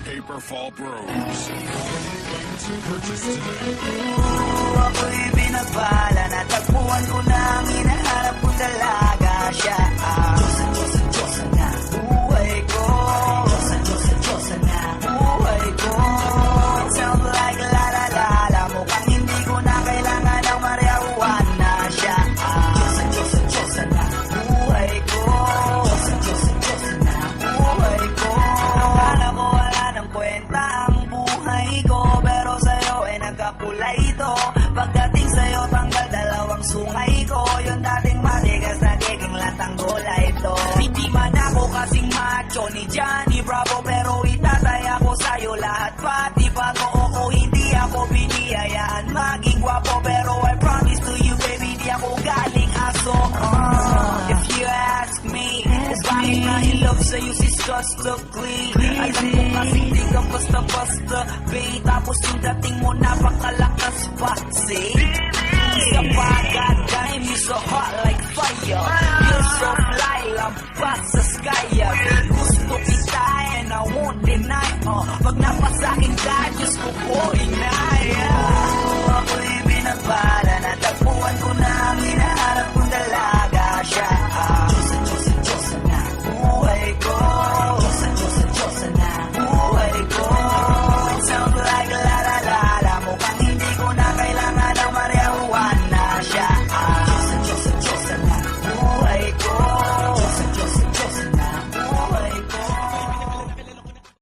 Paper Fall Bros. Purchase today. Ako'y binabala, natagpuan ko na ang hinahanap kong dalaga. Siya ang Diyosa na buhay ko. Diyosa na buhay ko. It sounds like la-la-la-la, mukhang hindi ko na kailangan ng marijuana. Siya ang Diyosa na buhay ko. Diyosa na buhay ko. Akala mo wala ng kwenta ang buhay ko, pero sa'yo ay nagkakulay ito. Pagdating sa'yo, tanggal dalawang sungay ko. Yung dating matigas, nagiging latang gulay ito. Hindi man ako kasing macho ni Johnny Bravo, pero itataya ko sa'yo lahat, pati pa ko. Oo, hindi ako biniyayaan maging gwapo, pero I promise to you, baby, di ako galing aso. If you ask me, bakit na in love sa'yo si Clean? Alam ko kasi di ka basta-basta, babe. Tapos yung dating mo napakalakas pa, see? Isa pa, goddamn, you so hot like fire. You're so fly, lampas sa sky. Gusto kita and I won't deny. Pag napasakin ka, Diyos ko po, inay.